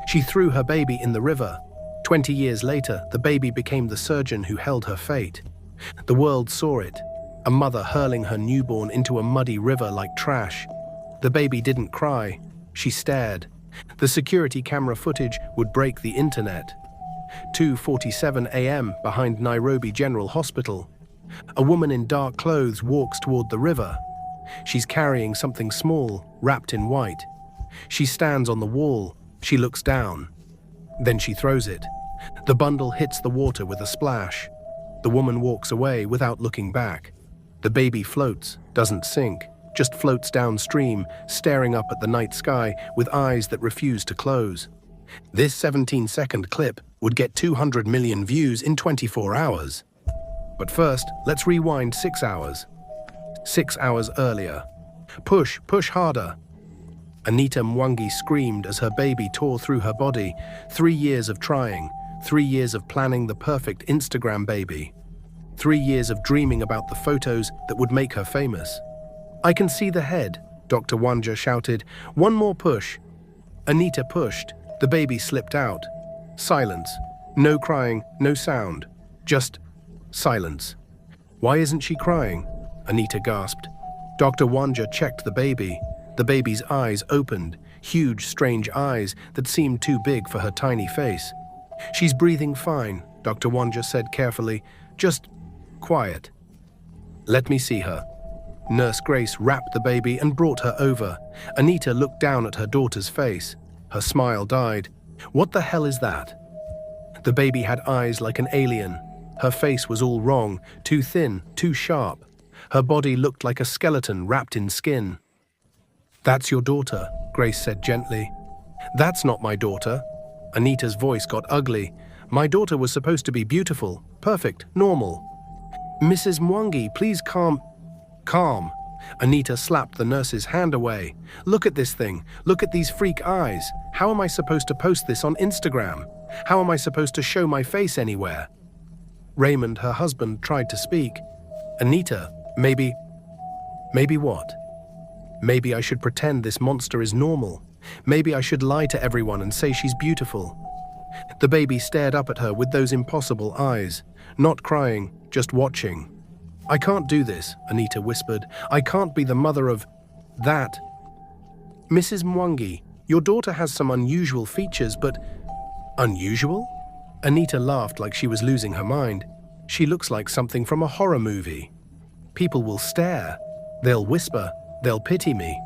She threw her baby in the river. 20 years later, the baby became the surgeon who held her fate. The world saw it, a mother hurling her newborn into a muddy river like trash. The baby didn't cry, she stared. The security camera footage would break the internet. 2:47 a.m. behind Nairobi General Hospital. A woman in dark clothes walks toward the river. She's carrying something small, wrapped in white. She stands on the wall. She looks down. Then she throws it. The bundle hits the water with a splash. The woman walks away without looking back. The baby floats, doesn't sink, just floats downstream, staring up at the night sky with eyes that refuse to close. This 17-second clip would get 200 million views in 24 hours. But first, let's rewind 6 hours. 6 hours earlier. Push, push harder. Anita Mwangi screamed as her baby tore through her body. 3 years of trying, 3 years of planning the perfect Instagram baby. 3 years of dreaming about the photos that would make her famous. "I can see the head," Dr. Wanja shouted. "One more push." Anita pushed. The baby slipped out. Silence. No crying, no sound. Just silence. "Why isn't she crying?" Anita gasped. Dr. Wanja checked the baby. The baby's eyes opened, huge, strange eyes that seemed too big for her tiny face. "She's breathing fine," Dr. Wanja said carefully. "Just quiet." "Let me see her." Nurse Grace wrapped the baby and brought her over. Anita looked down at her daughter's face. Her smile died. "What the hell is that?" The baby had eyes like an alien. Her face was all wrong, too thin, too sharp. Her body looked like a skeleton wrapped in skin. "That's your daughter," Grace said gently. "That's not my daughter." Anita's voice got ugly. "My daughter was supposed to be beautiful, perfect, normal." "Mrs. Mwangi, please calm." "Calm." Anita slapped the nurse's hand away. "Look at this thing. Look at these freak eyes. How am I supposed to post this on Instagram? How am I supposed to show my face anywhere?" Raymond, her husband, tried to speak. "Anita, maybe what? Maybe I should pretend this monster is normal. Maybe I should lie to everyone and say she's beautiful." The baby stared up at her with those impossible eyes, not crying, just watching. "I can't do this," Anita whispered. "I can't be the mother of that." "Mrs. Mwangi, your daughter has some unusual features, but..." "Unusual?" Anita laughed like she was losing her mind. "She looks like something from a horror movie. People will stare. They'll whisper. They'll pity me."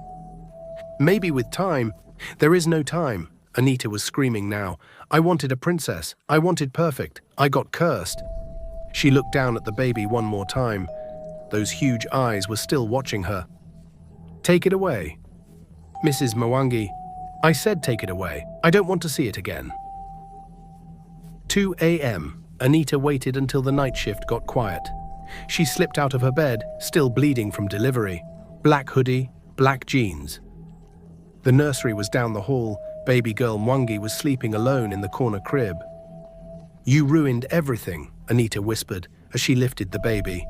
"Maybe with time." "There is no time." Anita was screaming now. "I wanted a princess. I wanted perfect. I got cursed." She looked down at the baby one more time. Those huge eyes were still watching her. "Take it away." "Mrs. Mwangi, I said take it away. I don't want to see it again." 2 a.m. Anita waited until the night shift got quiet. She slipped out of her bed, still bleeding from delivery. Black hoodie, black jeans. The nursery was down the hall. Baby girl Mwangi was sleeping alone in the corner crib. "You ruined everything," Anita whispered as she lifted the baby.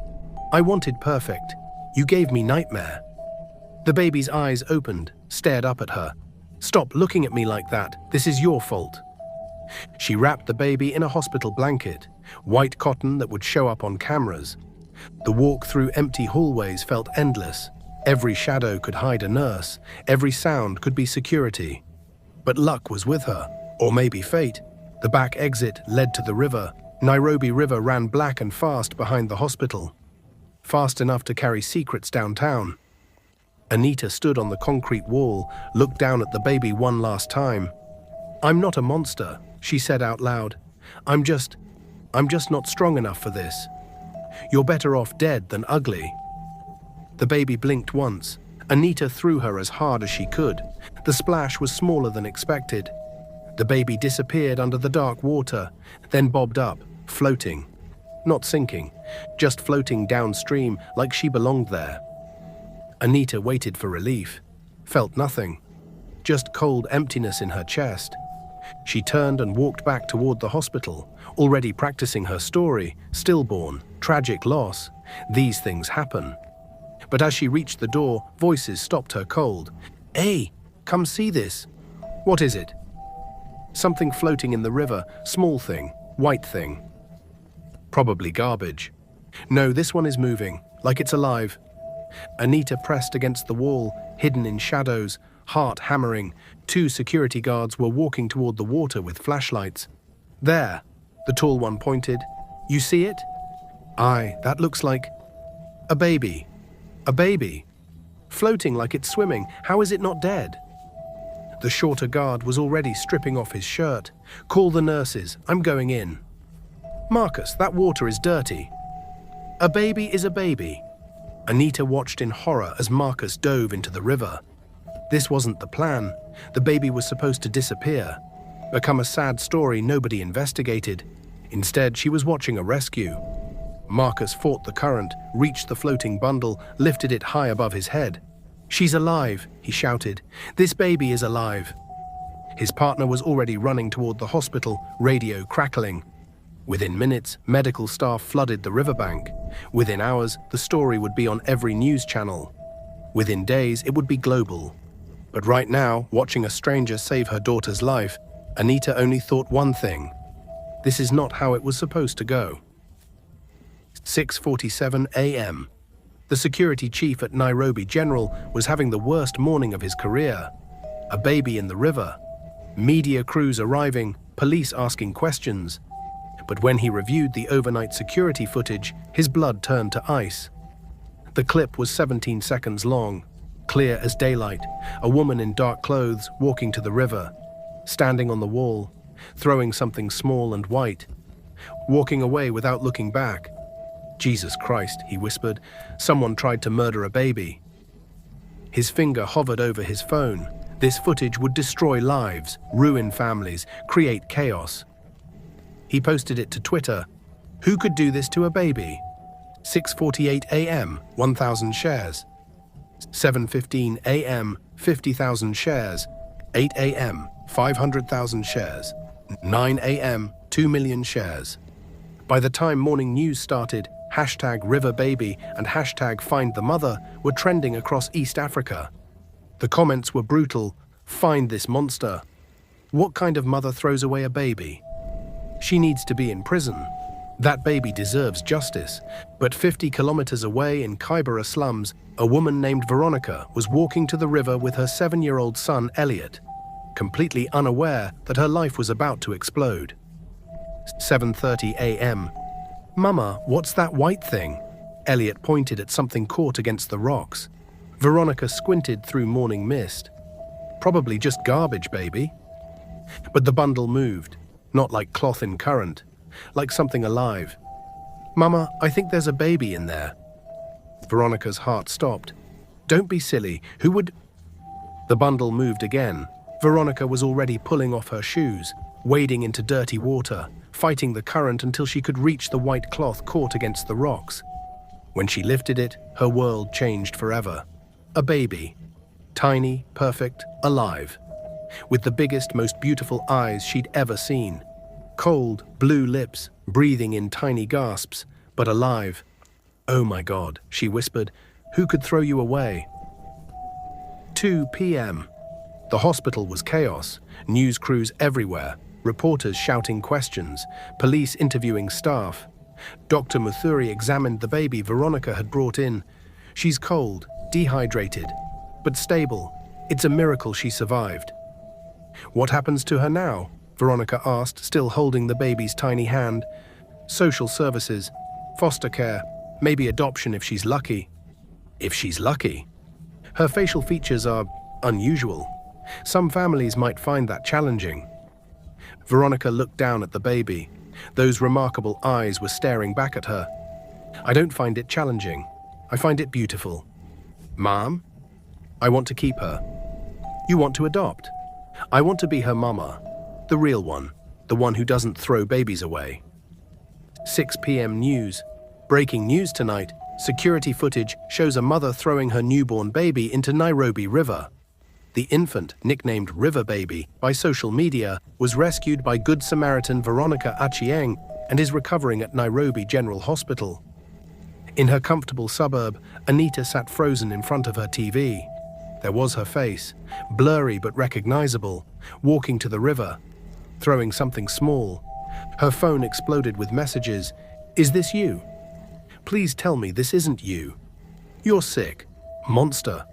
"I wanted perfect. You gave me nightmare." The baby's eyes opened, stared up at her. "Stop looking at me like that. This is your fault." She wrapped the baby in a hospital blanket, white cotton that would show up on cameras. The walk through empty hallways felt endless. Every shadow could hide a nurse. Every sound could be security. But luck was with her, or maybe fate. The back exit led to the river. Nairobi River ran black and fast behind the hospital. Fast enough to carry secrets downtown. Anita stood on the concrete wall, looked down at the baby one last time. "I'm not a monster," she said out loud. I'm just not strong enough for this. You're better off dead than ugly." The baby blinked once. Anita threw her as hard as she could. The splash was smaller than expected. The baby disappeared under the dark water, then bobbed up, floating. Not sinking, just floating downstream like she belonged there. Anita waited for relief. Felt nothing. Just cold emptiness in her chest. She turned and walked back toward the hospital, already practicing her story, stillborn, tragic loss. These things happen. But as she reached the door, voices stopped her cold. "Hey, come see this." "What is it?" Something floating in the river, small thing, white thing. Probably garbage. No, this one is moving, like it's alive. Anita pressed against the wall, hidden in shadows, heart hammering. 2 security guards were walking toward the water with flashlights. There, the tall one pointed. You see it? Aye, that looks like a baby. A baby. Floating like it's swimming. How is it not dead? The shorter guard was already stripping off his shirt. Call the nurses. I'm going in. Marcus, that water is dirty. A baby is a baby. Anita watched in horror as Marcus dove into the river. This wasn't the plan. The baby was supposed to disappear, become a sad story nobody investigated. Instead, she was watching a rescue. Marcus fought the current, reached the floating bundle, lifted it high above his head. She's alive, he shouted. This baby is alive. His partner was already running toward the hospital, radio crackling. Within minutes, medical staff flooded the riverbank. Within hours, the story would be on every news channel. Within days, it would be global. But right now, watching a stranger save her daughter's life, Anita only thought one thing. This is not how it was supposed to go. 6:47 a.m. The security chief at Nairobi General was having the worst morning of his career. A baby in the river. Media crews arriving, police asking questions. But when he reviewed the overnight security footage, his blood turned to ice. The clip was 17 seconds long, clear as daylight, a woman in dark clothes walking to the river, standing on the wall, throwing something small and white, walking away without looking back. Jesus Christ, he whispered, someone tried to murder a baby. His finger hovered over his phone. This footage would destroy lives, ruin families, create chaos. He posted it to Twitter. Who could do this to a baby? 6:48 a.m., 1,000 shares. 7:15 a.m., 50,000 shares. 8 a.m., 500,000 shares. 9 a.m., 2 million shares. By the time morning news started, #RiverBaby and #FindTheMother were trending across East Africa. The comments were brutal. Find this monster. What kind of mother throws away a baby? She needs to be in prison. That baby deserves justice. But 50 kilometers away in Kibera slums, a woman named Veronica was walking to the river with her 7-year-old son, Elliot, completely unaware that her life was about to explode. 7:30 a.m. Mama, what's that white thing? Elliot pointed at something caught against the rocks. Veronica squinted through morning mist. Probably just garbage, baby. But the bundle moved, not like cloth in current, like something alive. Mama, I think there's a baby in there. Veronica's heart stopped. Don't be silly, who would... The bundle moved again. Veronica was already pulling off her shoes, wading into dirty water, fighting the current until she could reach the white cloth caught against the rocks. When she lifted it, her world changed forever. A baby. Tiny, perfect, alive. With the biggest, most beautiful eyes she'd ever seen. Cold, blue lips, breathing in tiny gasps, but alive. Oh my God, she whispered. Who could throw you away? 2 p.m. The hospital was chaos. News crews everywhere. Reporters shouting questions, police interviewing staff. Dr. Muthuri examined the baby Veronica had brought in. She's cold, dehydrated, but stable. It's a miracle she survived. What happens to her now? Veronica asked, still holding the baby's tiny hand. Social services, foster care, maybe adoption if she's lucky. If she's lucky. Her facial features are unusual. Some families might find that challenging. Veronica looked down at the baby. Those remarkable eyes were staring back at her. I don't find it challenging. I find it beautiful. Mom? I want to keep her. You want to adopt? I want to be her mama. The real one. The one who doesn't throw babies away. 6 p.m. news. Breaking news tonight. Security footage shows a mother throwing her newborn baby into Nairobi River. The infant, nicknamed River Baby by social media, was rescued by Good Samaritan Veronica Achieng and is recovering at Nairobi General Hospital. In her comfortable suburb, Anita sat frozen in front of her TV. There was her face, blurry but recognizable, walking to the river. throwing something small. Her phone exploded with messages. "Is this you? Please tell me this isn't you. You're sick. Monster."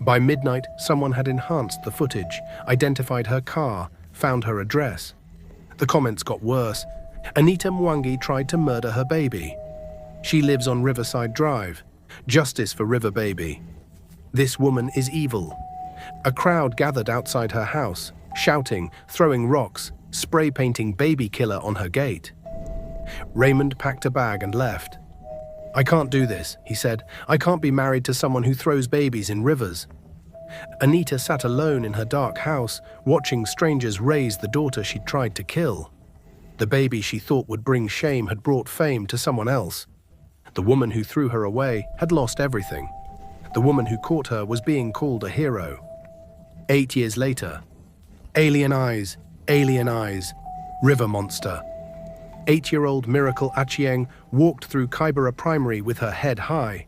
By midnight, someone had enhanced the footage, identified her car, found her address. The comments got worse. "Anita Mwangi tried to murder her baby. She lives on Riverside Drive. Justice for River Baby. This woman is evil." A crowd gathered outside her house, shouting, throwing rocks, spray painting "baby killer" on her gate. Raymond packed a bag and left. "I can't do this," he said. "I can't be married to someone who throws babies in rivers." Anita sat alone in her dark house, watching strangers raise the daughter she'd tried to kill. The baby she thought would bring shame had brought fame to someone else. The woman who threw her away had lost everything. The woman who caught her was being called a hero. 8 years later. Alien eyes, river monster. 8-year-old Miracle Achieng walked through Kybera Primary with her head high.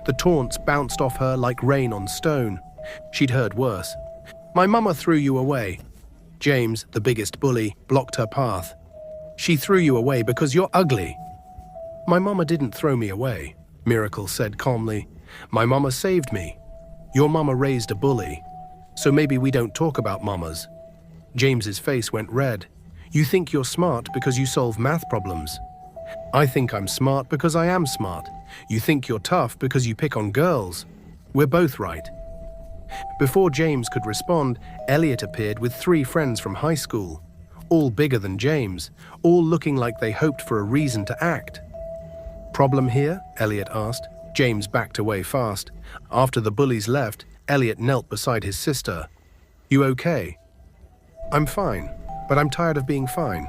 The taunts bounced off her like rain on stone. She'd heard worse. "My mama threw you away." James, the biggest bully, blocked her path. "She threw you away because you're ugly." "My mama didn't throw me away," Miracle said calmly. "My mama saved me. Your mama raised a bully. So maybe we don't talk about mamas." James's face went red. "You think you're smart because you solve math problems. I think I'm smart because I am smart. You think you're tough because you pick on girls. We're both right." Before James could respond, Elliot appeared with 3 friends from high school, all bigger than James, all looking like they hoped for a reason to act. "Problem here?" Elliot asked. James backed away fast. After the bullies left, Elliot knelt beside his sister. "You okay?" "I'm fine, but I'm tired of being fine."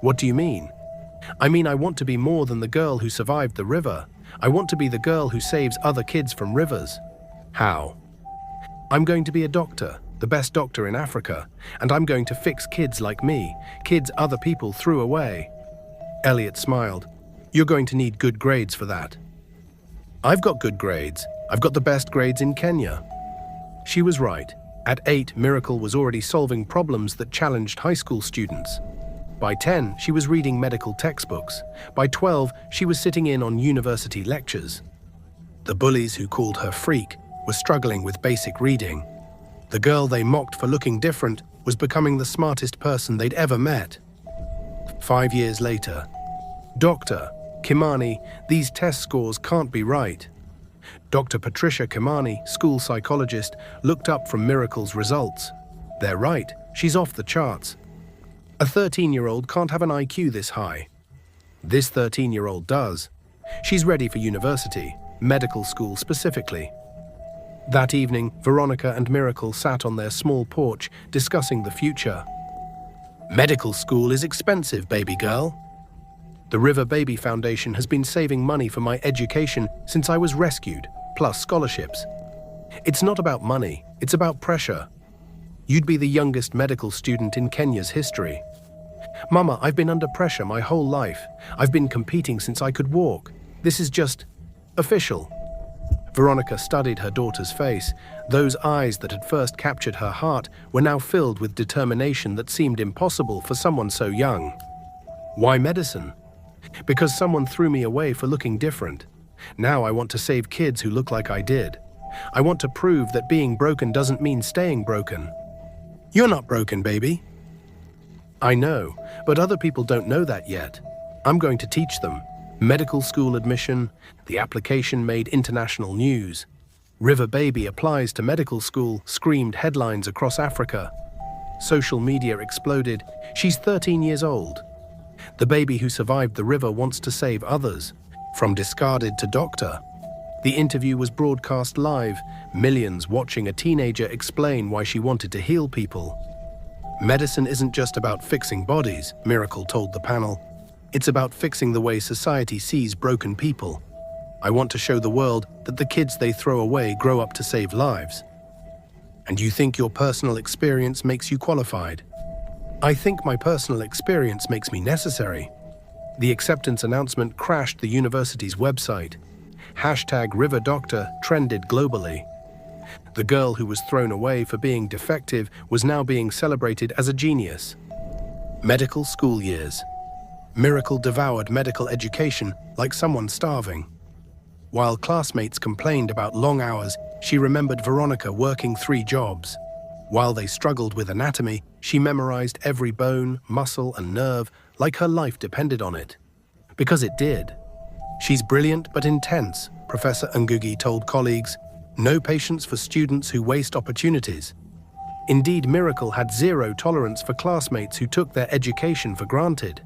"What do you mean?" "I mean I want to be more than the girl who survived the river. I want to be the girl who saves other kids from rivers." "How?" "I'm going to be a doctor, the best doctor in Africa, and I'm going to fix kids like me, kids other people threw away." Elliot smiled. "You're going to need good grades for that." "I've got good grades. I've got the best grades in Kenya." She was right. At 8, Miracle was already solving problems that challenged high school students. By 10, she was reading medical textbooks. By 12, she was sitting in on university lectures. The bullies who called her freak were struggling with basic reading. The girl they mocked for looking different was becoming the smartest person they'd ever met. 5 years later. "Doctor Kimani, these test scores can't be right." Dr. Patricia Kimani, school psychologist, looked up from Miracle's results. "They're right, she's off the charts. A 13-year-old can't have an IQ this high." "This 13-year-old does. She's ready for university, medical school specifically." That evening, Veronica and Miracle sat on their small porch discussing the future. "Medical school is expensive, baby girl. The River Baby Foundation has been saving money for my education since I was rescued, plus scholarships. It's not about money, it's about pressure. You'd be the youngest medical student in Kenya's history." "Mama, I've been under pressure my whole life. I've been competing since I could walk. This is just official." Veronica studied her daughter's face. Those eyes that had first captured her heart were now filled with determination that seemed impossible for someone so young. "Why medicine?" "Because someone threw me away for looking different. Now I want to save kids who look like I did. I want to prove that being broken doesn't mean staying broken." "You're not broken, baby." "I know, but other people don't know that yet. I'm going to teach them. Medical school admission, the application made international news. River Baby applies to medical school, screamed headlines across Africa. Social media exploded. She's 13 years old. The baby who survived the river wants to save others, from discarded to doctor. The interview was broadcast live, millions watching a teenager explain why she wanted to heal people. "Medicine isn't just about fixing bodies," Miracle told the panel. "It's about fixing the way society sees broken people. I want to show the world that the kids they throw away grow up to save lives." "And you think your personal experience makes you qualified?" "I think my personal experience makes me necessary." The acceptance announcement crashed the university's website. #RiverDoctor trended globally. The girl who was thrown away for being defective was now being celebrated as a genius. Medical school years. Miracle devoured medical education like someone starving. While classmates complained about long hours, she remembered Veronica working 3 jobs. While they struggled with anatomy, she memorized every bone, muscle, and nerve like her life depended on it. Because it did. She's brilliant but intense, Professor Ngugi told colleagues. No patience for students who waste opportunities. Indeed, Miracle had zero tolerance for classmates who took their education for granted.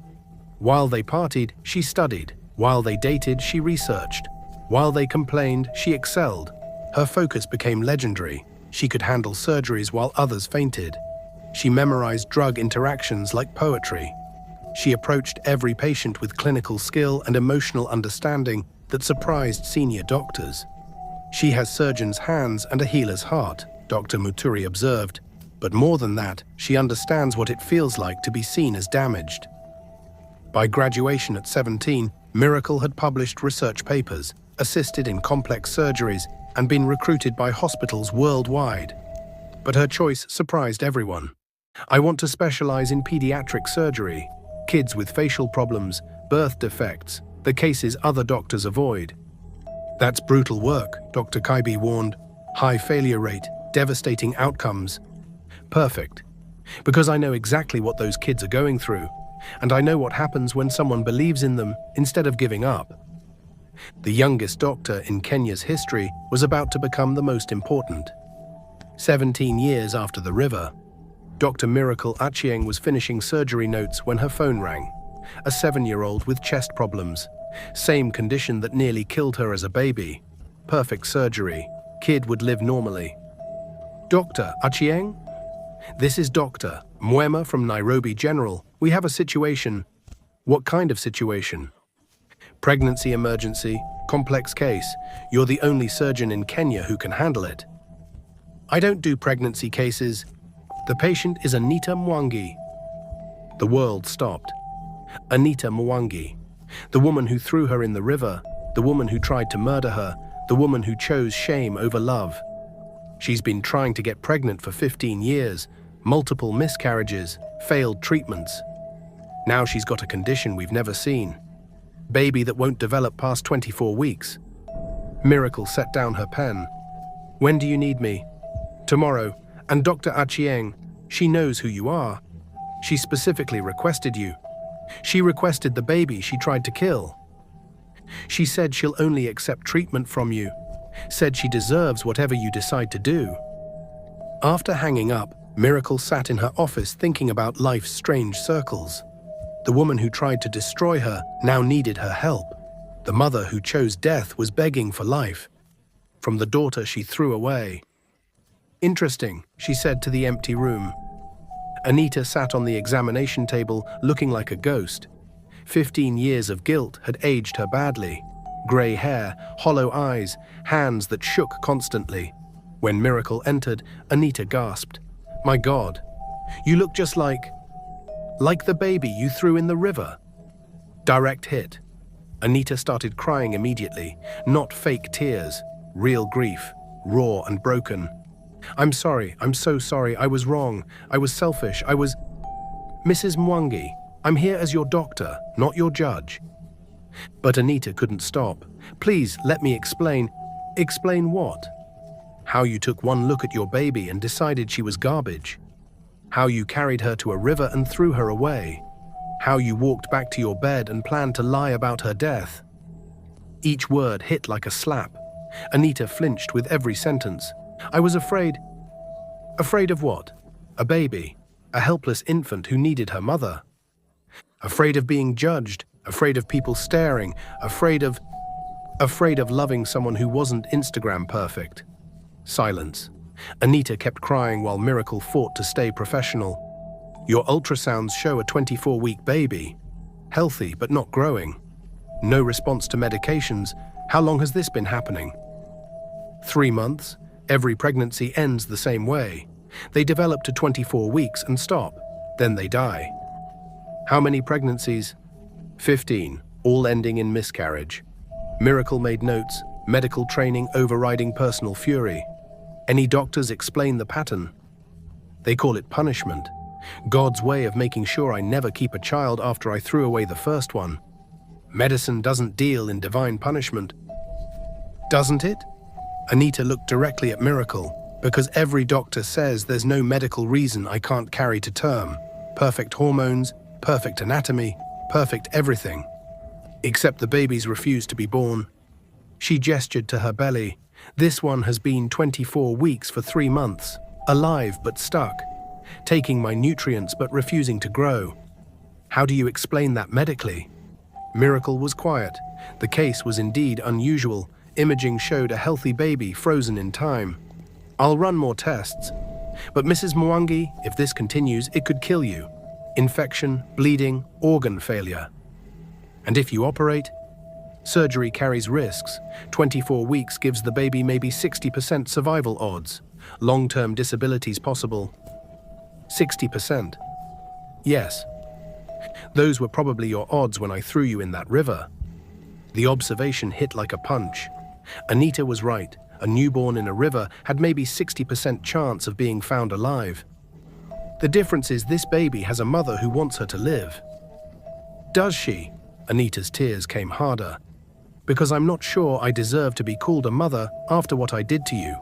While they partied, she studied. While they dated, she researched. While they complained, she excelled. Her focus became legendary. She could handle surgeries while others fainted. She memorized drug interactions like poetry. She approached every patient with clinical skill and emotional understanding that surprised senior doctors. She has surgeon's hands and a healer's heart, Dr. Muturi observed. But more than that, she understands what it feels like to be seen as damaged. By graduation at 17, Miracle had published research papers, assisted in complex surgeries, and been recruited by hospitals worldwide. But her choice surprised everyone. I want to specialize in pediatric surgery, kids with facial problems, birth defects, the cases other doctors avoid. That's brutal work, Dr. Kaibi warned. High failure rate, devastating outcomes. Perfect. Because I know exactly what those kids are going through, and I know what happens when someone believes in them instead of giving up. The youngest doctor in Kenya's history was about to become the most important. 17 years after the river, Dr. Miracle Achieng was finishing surgery notes when her phone rang. A 7-year-old with chest problems. Same condition that nearly killed her as a baby. Perfect surgery. Kid would live normally. Dr. Achieng? This is Dr. Mwema from Nairobi General. We have a situation. What kind of situation? Pregnancy emergency, complex case. You're the only surgeon in Kenya who can handle it. I don't do pregnancy cases. The patient is Anita Mwangi. The world stopped. Anita Mwangi. The woman who threw her in the river. The woman who tried to murder her. The woman who chose shame over love. She's been trying to get pregnant for 15 years. Multiple miscarriages, failed treatments. Now she's got a condition we've never seen. Baby that won't develop past 24 weeks. Miracle set down her pen. When do you need me? Tomorrow. And Dr. Achieng, she knows who you are. She specifically requested you. She requested the baby she tried to kill. She said she'll only accept treatment from you. Said she deserves whatever you decide to do. After hanging up, Miracle sat in her office thinking about life's strange circles. The woman who tried to destroy her now needed her help. The mother who chose death was begging for life. From the daughter she threw away. Interesting, she said to the empty room. Anita sat on the examination table looking like a ghost. 15 years of guilt had aged her badly. Grey hair, hollow eyes, hands that shook constantly. When Miracle entered, Anita gasped. My God, you look just like the baby you threw in the river. Direct hit. Anita started crying immediately, not fake tears, real grief, raw and broken. I'm sorry, I'm so sorry, I was wrong, I was selfish, I was... Mrs. Mwangi, I'm here as your doctor, not your judge. But Anita couldn't stop. Please, let me explain. Explain what? How you took one look at your baby and decided she was garbage. How you carried her to a river and threw her away. How you walked back to your bed and planned to lie about her death. Each word hit like a slap. Anita flinched with every sentence. I was afraid. Afraid of what? A baby. A helpless infant who needed her mother. Afraid of being judged. Afraid of people staring. Afraid of loving someone who wasn't Instagram perfect. Silence. Anita kept crying while Miracle fought to stay professional. Your ultrasounds show a 24-week baby. Healthy but not growing. No response to medications. How long has this been happening? 3 months. Every pregnancy ends the same way. They develop to 24 weeks and stop. Then they die. How many pregnancies? 15, all ending in miscarriage. Miracle made notes, medical training overriding personal fury. Any doctors explain the pattern? They call it punishment. God's way of making sure I never keep a child after I threw away the first one. Medicine doesn't deal in divine punishment. Doesn't it? Anita looked directly at Miracle, because every doctor says there's no medical reason I can't carry to term. Perfect hormones, perfect anatomy, perfect everything. Except the babies refuse to be born. She gestured to her belly. This one has been 24 weeks for 3 months, alive but stuck, taking my nutrients but refusing to grow. How do you explain that medically? Miracle was quiet. The case was indeed unusual. Imaging showed a healthy baby frozen in time. I'll run more tests. But Mrs. Mwangi, if this continues, it could kill you. Infection, bleeding, organ failure. And if you operate? Surgery carries risks. 24 weeks gives the baby maybe 60% survival odds. Long-term disabilities possible. 60%. Yes. Those were probably your odds when I threw you in that river. The observation hit like a punch. Anita was right. A newborn in a river had maybe 60% chance of being found alive. The difference is this baby has a mother who wants her to live. Does she? Anita's tears came harder. Because I'm not sure I deserve to be called a mother after what I did to you.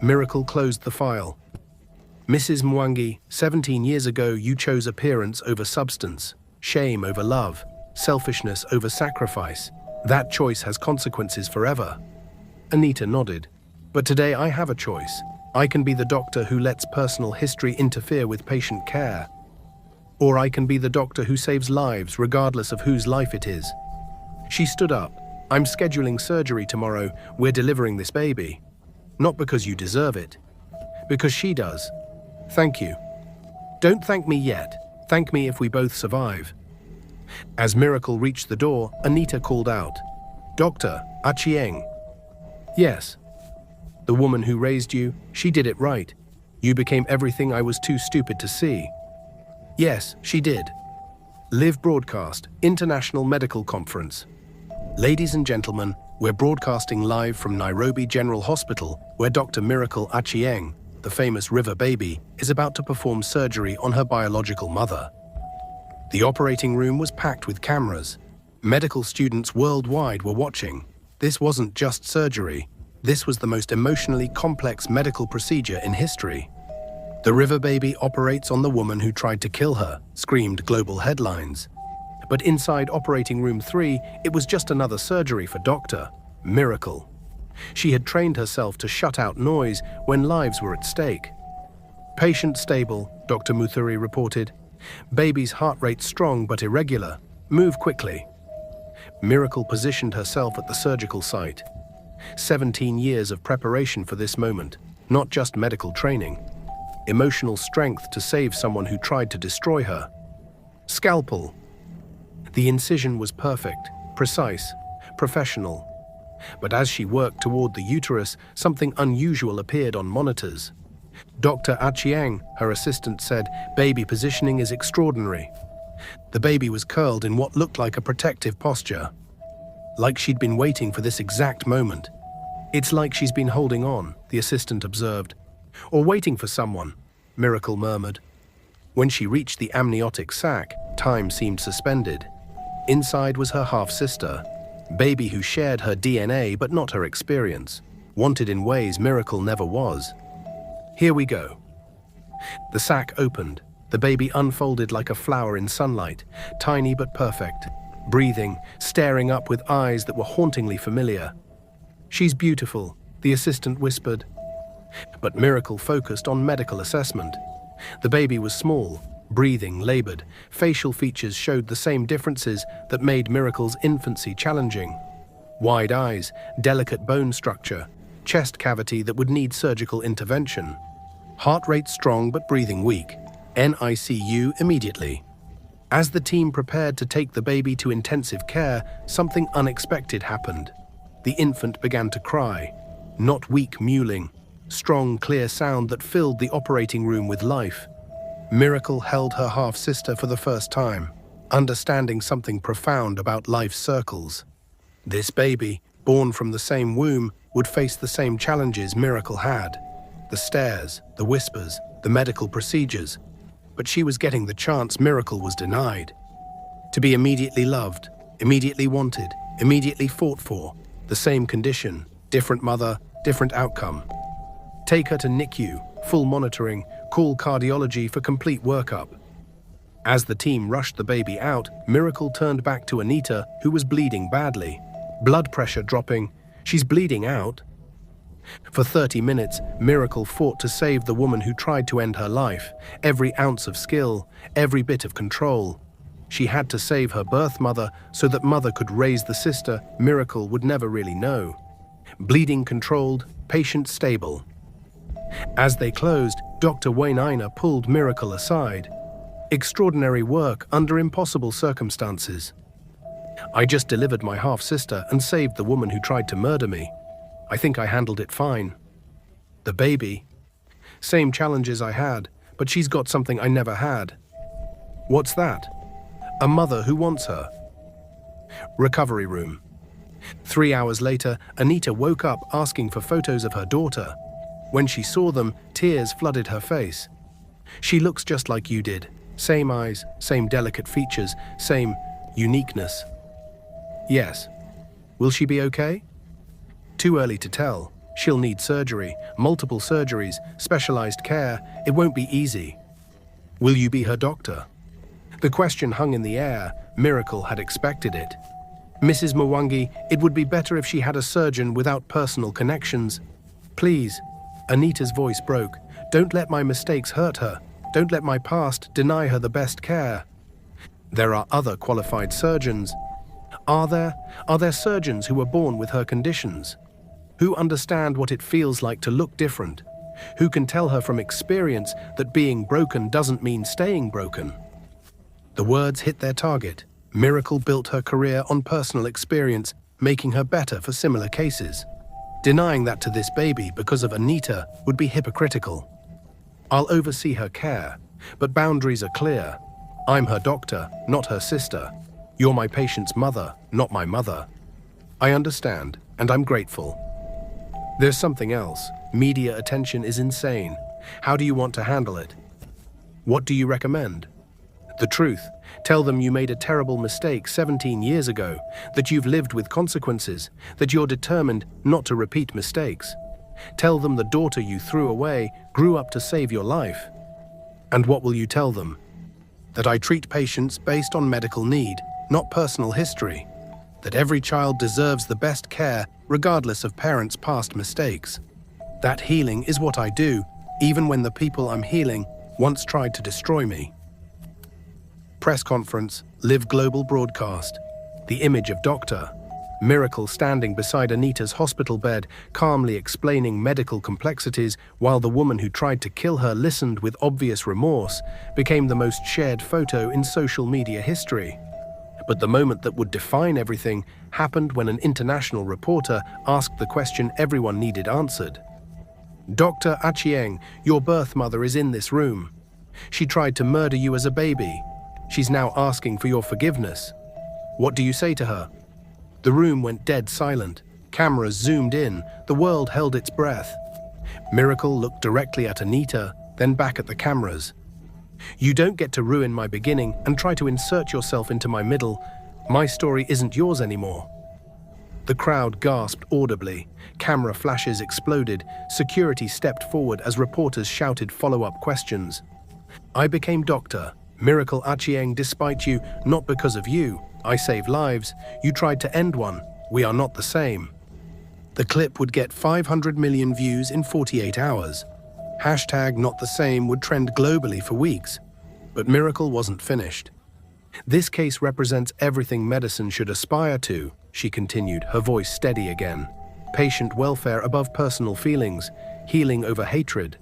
Miracle closed the file. Mrs. Mwangi, 17 years ago you chose appearance over substance, shame over love, selfishness over sacrifice. That choice has consequences forever. Anita nodded. But today I have a choice. I can be the doctor who lets personal history interfere with patient care. Or I can be the doctor who saves lives regardless of whose life it is. She stood up. I'm scheduling surgery tomorrow. We're delivering this baby. Not because you deserve it. Because she does. Thank you. Don't thank me yet. Thank me if we both survive. As Miracle reached the door, Anita called out, Doctor, Achieng. Yes. The woman who raised you, she did it right. You became everything I was too stupid to see. Yes, she did. Live Broadcast, International Medical Conference. Ladies and gentlemen, we're broadcasting live from Nairobi General Hospital, where Dr. Miracle Achieng, the famous river baby, is about to perform surgery on her biological mother. The operating room was packed with cameras. Medical students worldwide were watching. This wasn't just surgery. This was the most emotionally complex medical procedure in history. The river baby operates on the woman who tried to kill her, screamed global headlines. But inside operating room 3, it was just another surgery for Dr. Miracle. She had trained herself to shut out noise when lives were at stake. Patient stable, Dr. Muthuri reported. Baby's heart rate strong but irregular. Move quickly. Miracle positioned herself at the surgical site. 17 years of preparation for this moment, not just medical training. Emotional strength to save someone who tried to destroy her. Scalpel. The incision was perfect, precise, professional. But as she worked toward the uterus, something unusual appeared on monitors. Dr. Achieng, her assistant, said, baby positioning is extraordinary. The baby was curled in what looked like a protective posture. Like she'd been waiting for this exact moment. It's like she's been holding on, the assistant observed. Or waiting for someone, Miracle murmured. When she reached the amniotic sac, time seemed suspended. Inside was her half-sister, baby who shared her DNA but not her experience, wanted in ways Miracle never was. Here we go. The sac opened. The baby unfolded like a flower in sunlight, tiny but perfect, breathing, staring up with eyes that were hauntingly familiar. She's beautiful, the assistant whispered. But Miracle focused on medical assessment. The baby was small, breathing, labored. Facial features showed the same differences that made Miracle's infancy challenging. Wide eyes, delicate bone structure, chest cavity that would need surgical intervention. Heart rate strong but breathing weak. NICU immediately. As the team prepared to take the baby to intensive care, something unexpected happened. The infant began to cry. Not weak mewling. Strong, clear sound that filled the operating room with life. Miracle held her half-sister for the first time, understanding something profound about life's circles. This baby, born from the same womb, would face the same challenges Miracle had. The stares, the whispers, the medical procedures. But she was getting the chance Miracle was denied. To be immediately loved, immediately wanted, immediately fought for. The same condition, different mother, different outcome. Take her to NICU, full monitoring, call cardiology for complete workup. As the team rushed the baby out, Miracle turned back to Anita, who was bleeding badly. Blood pressure dropping. She's bleeding out. For 30 minutes, Miracle fought to save the woman who tried to end her life. Every ounce of skill, every bit of control. She had to save her birth mother so that mother could raise the sister Miracle would never really know. Bleeding controlled, patient stable. As they closed, Dr. Wainaina pulled Miracle aside. Extraordinary work under impossible circumstances. I just delivered my half-sister and saved the woman who tried to murder me. I think I handled it fine. The baby. Same challenges I had, but she's got something I never had. What's that? A mother who wants her. Recovery room. 3 hours later, Anita woke up asking for photos of her daughter. When she saw them, tears flooded her face. She looks just like you did. Same eyes, same delicate features, same uniqueness. Yes. Will she be okay? Too early to tell. She'll need surgery, multiple surgeries, specialized care. It won't be easy. Will you be her doctor? The question hung in the air. Miracle had expected it. Mrs. Mwangi, it would be better if she had a surgeon without personal connections. Please. Anita's voice broke. Don't let my mistakes hurt her. Don't let my past deny her the best care. There are other qualified surgeons. Are there? Are there surgeons who were born with her conditions? Who understand what it feels like to look different? Who can tell her from experience that being broken doesn't mean staying broken? The words hit their target. Miracle built her career on personal experience, making her better for similar cases. Denying that to this baby because of Anita would be hypocritical. I'll oversee her care, but boundaries are clear. I'm her doctor, not her sister. You're my patient's mother, not my mother. I understand, and I'm grateful. There's something else. Media attention is insane. How do you want to handle it? What do you recommend? The truth. Tell them you made a terrible mistake 17 years ago, that you've lived with consequences, that you're determined not to repeat mistakes. Tell them the daughter you threw away grew up to save your life. And what will you tell them? That I treat patients based on medical need, not personal history. That every child deserves the best care regardless of parents' past mistakes. That healing is what I do, even when the people I'm healing once tried to destroy me. Press conference, live global broadcast. The image of Dr. Miracle standing beside Anita's hospital bed, calmly explaining medical complexities while the woman who tried to kill her listened with obvious remorse, became the most shared photo in social media history. But the moment that would define everything happened when an international reporter asked the question everyone needed answered. Dr. Achieng, your birth mother is in this room. She tried to murder you as a baby. She's now asking for your forgiveness. What do you say to her? The room went dead silent. Cameras zoomed in. The world held its breath. Miracle looked directly at Anita, then back at the cameras. You don't get to ruin my beginning and try to insert yourself into my middle. My story isn't yours anymore. The crowd gasped audibly. Camera flashes exploded. Security stepped forward as reporters shouted follow-up questions. I became Dr. Miracle Achieng despite you, not because of you. I save lives. You tried to end one. We are not the same. The clip would get 500 million views in 48 hours. Hashtag not the same would trend globally for weeks. But Miracle wasn't finished. This case represents everything medicine should aspire to, she continued, her voice steady again. Patient welfare above personal feelings, healing over hatred,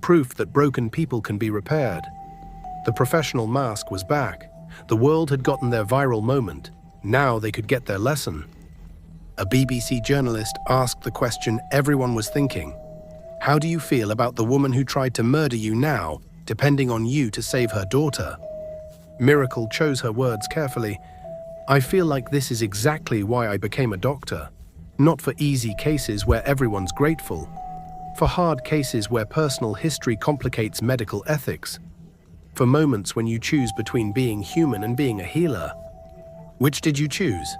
proof that broken people can be repaired. The professional mask was back. The world had gotten their viral moment. Now they could get their lesson. A BBC journalist asked the question everyone was thinking. How do you feel about the woman who tried to murder you now, depending on you to save her daughter? Miracle chose her words carefully. I feel like this is exactly why I became a doctor. Not for easy cases where everyone's grateful. For hard cases where personal history complicates medical ethics. for moments when you choose between being human and being a healer. Which did you choose?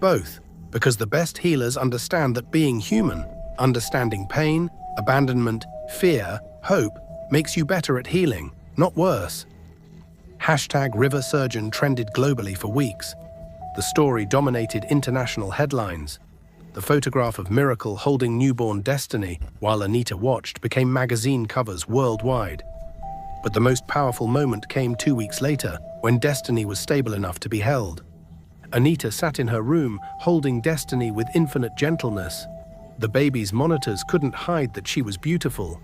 Both, because the best healers understand that being human, understanding pain, abandonment, fear, hope, makes you better at healing, not worse. #RiverSurgeon trended globally for weeks. The story dominated international headlines. The photograph of Miracle holding newborn Destiny while Anita watched became magazine covers worldwide. But the most powerful moment came 2 weeks later, when Destiny was stable enough to be held. Anita sat in her room, holding Destiny with infinite gentleness. The baby's monitors couldn't hide that she was beautiful.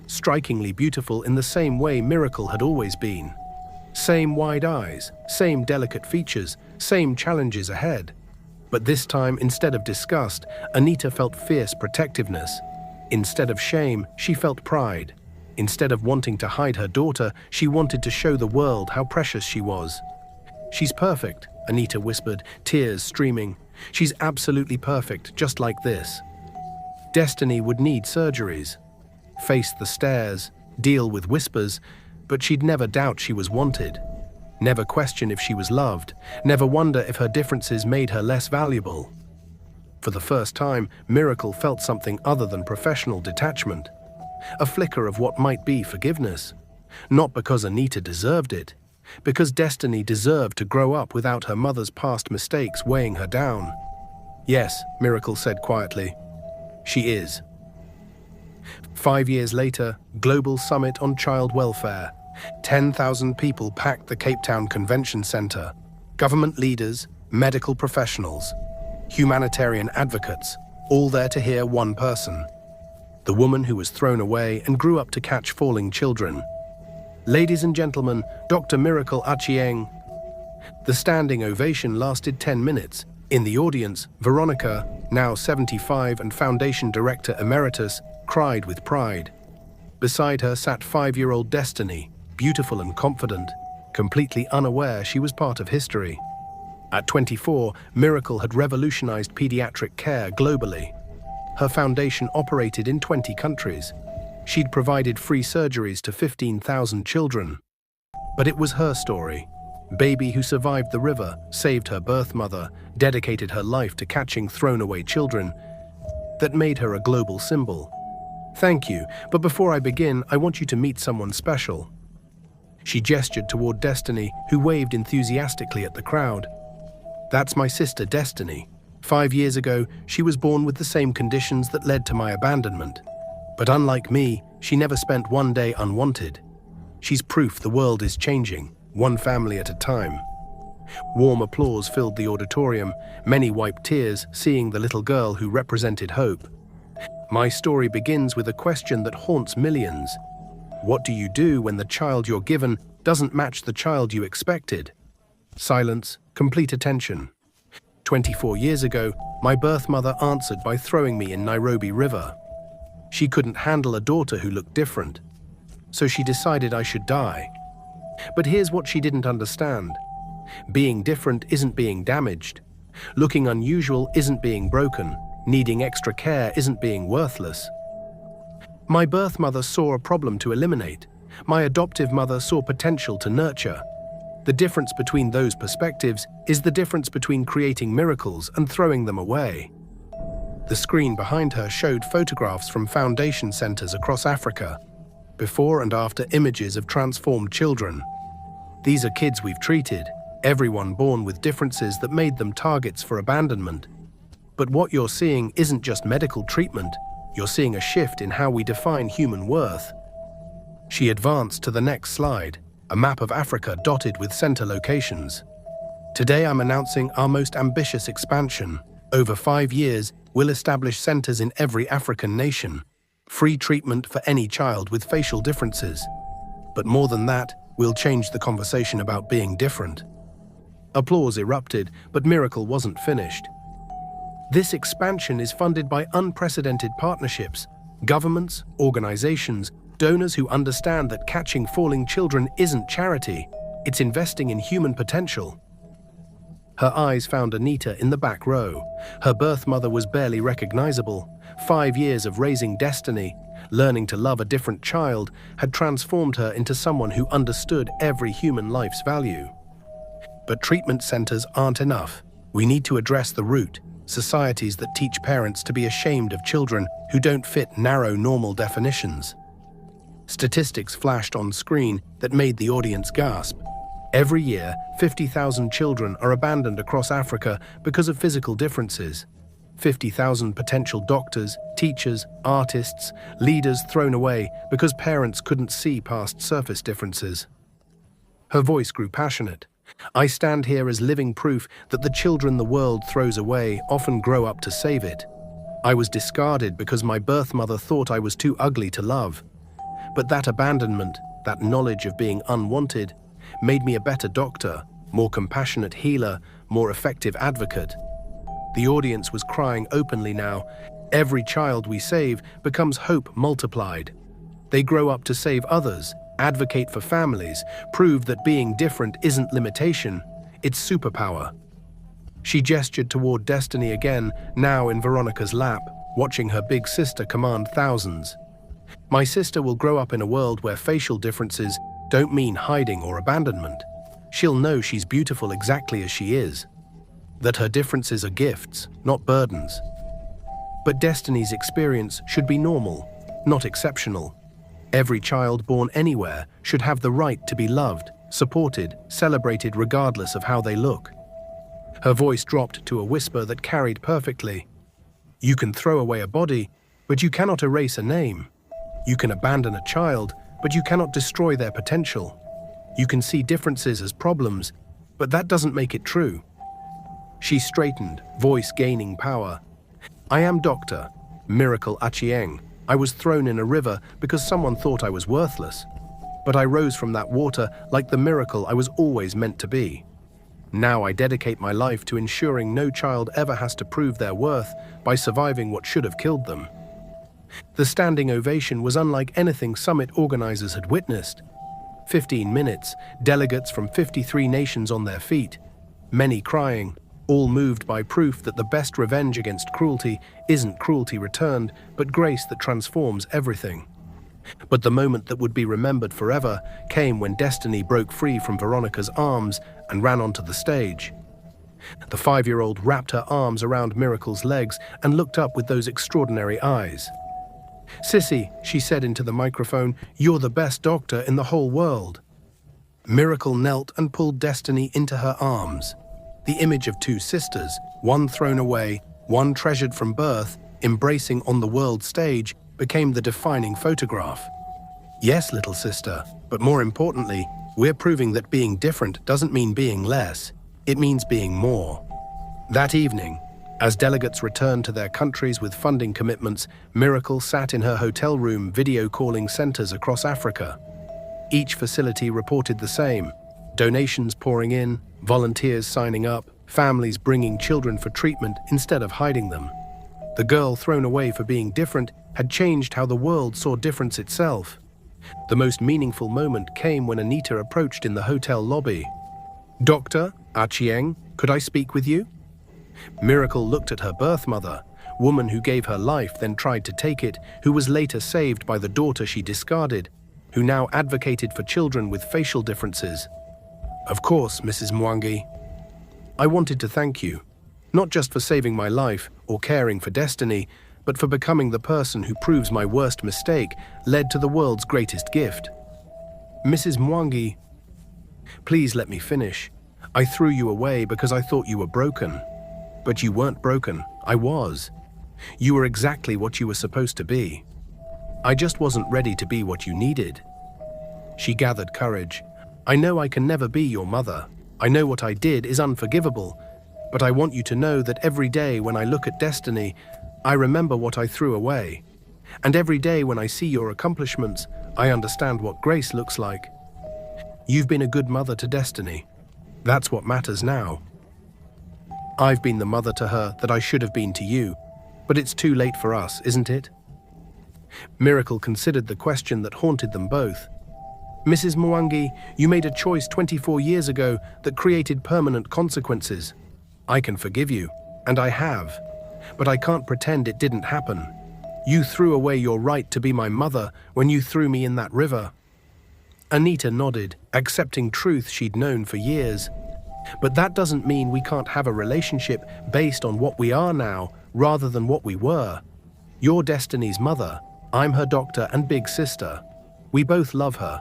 Strikingly beautiful in the same way Miracle had always been. Same wide eyes, same delicate features, same challenges ahead. But this time, instead of disgust, Anita felt fierce protectiveness. Instead of shame, she felt pride. Instead of wanting to hide her daughter, she wanted to show the world how precious she was. "She's perfect," Anita whispered, tears streaming. "She's absolutely perfect, just like this." Destiny would need surgeries, face the stares, deal with whispers, but she'd never doubt she was wanted. Never question if she was loved, never wonder if her differences made her less valuable. For the first time, Miracle felt something other than professional detachment. A flicker of what might be forgiveness. Not because Anita deserved it, because Destiny deserved to grow up without her mother's past mistakes weighing her down. "Yes," Miracle said quietly. "She is." 5 years later, Global Summit on Child Welfare. 10,000 people packed the Cape Town Convention Center. Government leaders, medical professionals, humanitarian advocates, all there to hear one person. The woman who was thrown away and grew up to catch falling children. Ladies and gentlemen, Dr. Miracle Achieng. The standing ovation lasted 10 minutes. In the audience, Veronica, now 75 and Foundation Director Emeritus, cried with pride. Beside her sat 5-year-old Destiny, beautiful and confident, completely unaware she was part of history. At 24, Miracle had revolutionized pediatric care globally. Her foundation operated in 20 countries. She'd provided free surgeries to 15,000 children. But it was her story. Baby who survived the river, saved her birth mother, dedicated her life to catching thrown-away children, that made her a global symbol. "Thank you, but before I begin, I want you to meet someone special." She gestured toward Destiny, who waved enthusiastically at the crowd. "That's my sister Destiny. 5 years ago, she was born with the same conditions that led to my abandonment. But unlike me, she never spent one day unwanted. She's proof the world is changing, one family at a time." Warm applause filled the auditorium. Many wiped tears, seeing the little girl who represented hope. My story begins with a question that haunts millions. What do you do when the child you're given doesn't match the child you expected? Silence, complete attention. 24 years ago, my birth mother answered by throwing me in Nairobi River. She couldn't handle a daughter who looked different, so she decided I should die. But here's what she didn't understand. Being different isn't being damaged. Looking unusual isn't being broken. Needing extra care isn't being worthless. My birth mother saw a problem to eliminate. My adoptive mother saw potential to nurture. The difference between those perspectives is the difference between creating miracles and throwing them away. The screen behind her showed photographs from foundation centers across Africa, before and after images of transformed children. These are kids we've treated, everyone born with differences that made them targets for abandonment. But what you're seeing isn't just medical treatment, you're seeing a shift in how we define human worth. She advanced to the next slide, a map of Africa dotted with center locations. Today I'm announcing our most ambitious expansion. Over 5 years, we'll establish centers in every African nation. Free treatment for any child with facial differences. But more than that, we'll change the conversation about being different. Applause erupted, but Miracle wasn't finished. This expansion is funded by unprecedented partnerships, governments, organizations, donors who understand that catching falling children isn't charity, it's investing in human potential. Her eyes found Anita in the back row. Her birth mother was barely recognizable. 5 years of raising Destiny, learning to love a different child, had transformed her into someone who understood every human life's value. But treatment centers aren't enough. We need to address the root, societies that teach parents to be ashamed of children who don't fit narrow normal definitions. Statistics flashed on screen that made the audience gasp. Every year, 50,000 children are abandoned across Africa because of physical differences. 50,000 potential doctors, teachers, artists, leaders thrown away because parents couldn't see past surface differences. Her voice grew passionate. I stand here as living proof that the children the world throws away often grow up to save it. I was discarded because my birth mother thought I was too ugly to love. But that abandonment, that knowledge of being unwanted, made me a better doctor, more compassionate healer, more effective advocate. The audience was crying openly now. Every child we save becomes hope multiplied. They grow up to save others, advocate for families, prove that being different isn't limitation, it's superpower. She gestured toward Destiny again, now in Veronica's lap, watching her big sister command thousands. My sister will grow up in a world where facial differences don't mean hiding or abandonment. She'll know she's beautiful exactly as she is, that her differences are gifts, not burdens. But Destiny's experience should be normal, not exceptional. Every child born anywhere should have the right to be loved, supported, celebrated regardless of how they look. Her voice dropped to a whisper that carried perfectly. You can throw away a body, but you cannot erase a name. You can abandon a child, but you cannot destroy their potential. You can see differences as problems, but that doesn't make it true. She straightened, voice gaining power. I am Dr. Miracle Achieng. I was thrown in a river because someone thought I was worthless. But I rose from that water like the miracle I was always meant to be. Now I dedicate my life to ensuring no child ever has to prove their worth by surviving what should have killed them. The standing ovation was unlike anything summit organizers had witnessed. 15 minutes, delegates from 53 nations on their feet, many crying, all moved by proof that the best revenge against cruelty isn't cruelty returned, but grace that transforms everything. But the moment that would be remembered forever came when Destiny broke free from Veronica's arms and ran onto the stage. The 5-year-old wrapped her arms around Miracle's legs and looked up with those extraordinary eyes. "Sissy," she said into the microphone, "you're the best doctor in the whole world." Miracle knelt and pulled Destiny into her arms. The image of two sisters, one thrown away, one treasured from birth, embracing on the world stage, became the defining photograph. Yes, little sister, but more importantly, we're proving that being different doesn't mean being less, it means being more. That evening, as delegates returned to their countries with funding commitments, Miracle sat in her hotel room video calling centers across Africa. Each facility reported the same: donations pouring in, volunteers signing up, families bringing children for treatment instead of hiding them. The girl thrown away for being different had changed how the world saw difference itself. The most meaningful moment came when Anita approached in the hotel lobby. "Dr. Achieng, could I speak with you?" Miracle looked at her birth mother, woman who gave her life then tried to take it, who was later saved by the daughter she discarded, who now advocated for children with facial differences. "Of course, Mrs. Mwangi. I wanted to thank you, not just for saving my life or caring for Destiny, but for becoming the person who proves my worst mistake led to the world's greatest gift." "Mrs. Mwangi, please let me finish. I threw you away because I thought you were broken. But you weren't broken, I was. You were exactly what you were supposed to be. I just wasn't ready to be what you needed." She gathered courage. "I know I can never be your mother. I know what I did is unforgivable, but I want you to know that every day when I look at Destiny, I remember what I threw away. And every day when I see your accomplishments, I understand what grace looks like. You've been a good mother to Destiny. That's what matters now. I've been the mother to her that I should have been to you, but it's too late for us, isn't it?" Miracle considered the question that haunted them both. "Mrs. Mwangi, you made a choice 24 years ago that created permanent consequences. I can forgive you, and I have. But I can't pretend it didn't happen. You threw away your right to be my mother when you threw me in that river." Anita nodded, accepting truth she'd known for years. "But that doesn't mean we can't have a relationship based on what we are now rather than what we were. You're Destiny's mother. I'm her doctor and big sister. We both love her.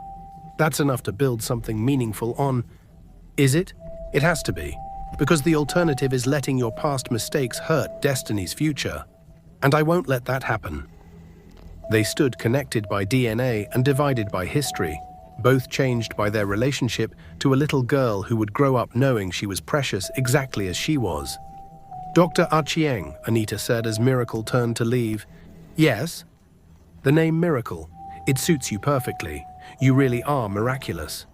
That's enough to build something meaningful on." "Is it?" "It has to be. Because the alternative is letting your past mistakes hurt Destiny's future. And I won't let that happen." They stood connected by DNA and divided by history, both changed by their relationship to a little girl who would grow up knowing she was precious exactly as she was. "Dr. Achieng," Anita said as Miracle turned to leave. "Yes?" "The name Miracle. It suits you perfectly. You really are miraculous.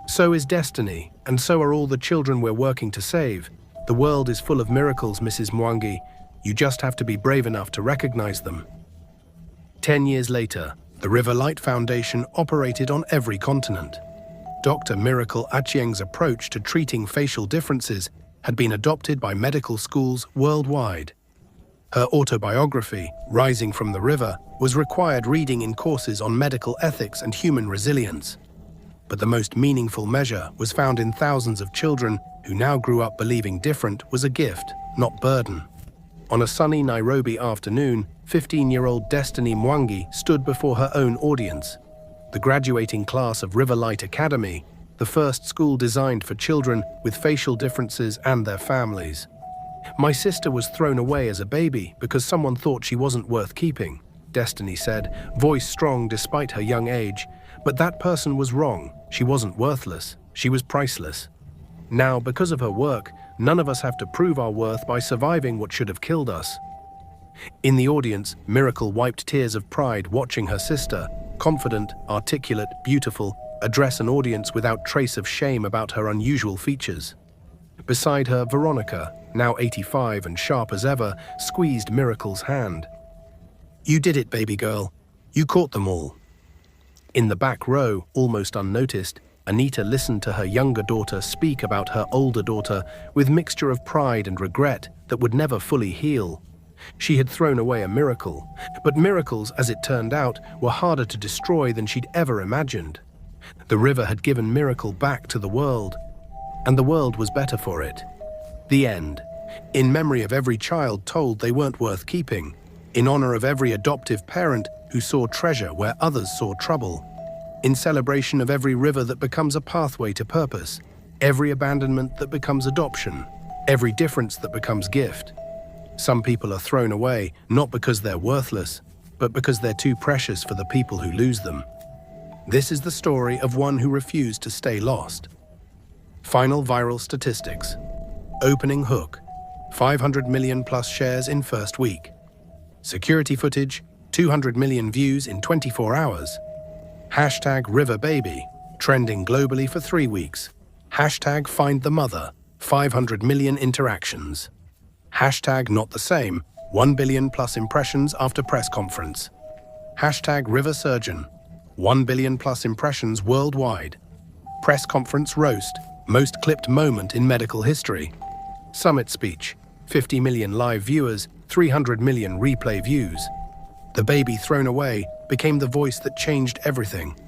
So is Destiny, and so are all the children we're working to save. The world is full of miracles, Mrs. Mwangi. You just have to be brave enough to recognize them." 10 years later, the River Light Foundation operated on every continent. Dr. Miracle Achieng's approach to treating facial differences had been adopted by medical schools worldwide. Her autobiography, Rising from the River, was required reading in courses on medical ethics and human resilience. But the most meaningful measure was found in thousands of children who now grew up believing different was a gift, not burden. On a sunny Nairobi afternoon, 15-year-old Destiny Mwangi stood before her own audience. The graduating class of Riverlight Academy, the first school designed for children with facial differences and their families. "My sister was thrown away as a baby because someone thought she wasn't worth keeping," Destiny said, voice strong despite her young age. "But that person was wrong. She wasn't worthless. She was priceless. Now, because of her work, none of us have to prove our worth by surviving what should have killed us." In the audience, Miracle wiped tears of pride watching her sister, confident, articulate, beautiful, address an audience without trace of shame about her unusual features. Beside her, Veronica, now 85 and sharp as ever, squeezed Miracle's hand. "You did it, baby girl. You caught them all." In the back row, almost unnoticed, Anita listened to her younger daughter speak about her older daughter with mixture of pride and regret that would never fully heal. She had thrown away a miracle, but miracles, as it turned out, were harder to destroy than she'd ever imagined. The river had given Miracle back to the world, and the world was better for it. The end. In memory of every child told they weren't worth keeping, in honor of every adoptive parent who saw treasure where others saw trouble, in celebration of every river that becomes a pathway to purpose, every abandonment that becomes adoption, every difference that becomes gift. Some people are thrown away not because they're worthless, but because they're too precious for the people who lose them. This is the story of one who refused to stay lost. Final viral statistics. Opening hook, 500 million plus shares in first week. Security footage, 200 million views in 24 hours. Hashtag RiverBaby, trending globally for 3 weeks. Hashtag Find the Mother, 500 million interactions. Hashtag Not the Same, 1 billion plus impressions after press conference. Hashtag River Surgeon, 1 billion plus impressions worldwide. Press conference roast, most clipped moment in medical history. Summit speech, 50 million live viewers, 300 million replay views. The baby thrown away became the voice that changed everything.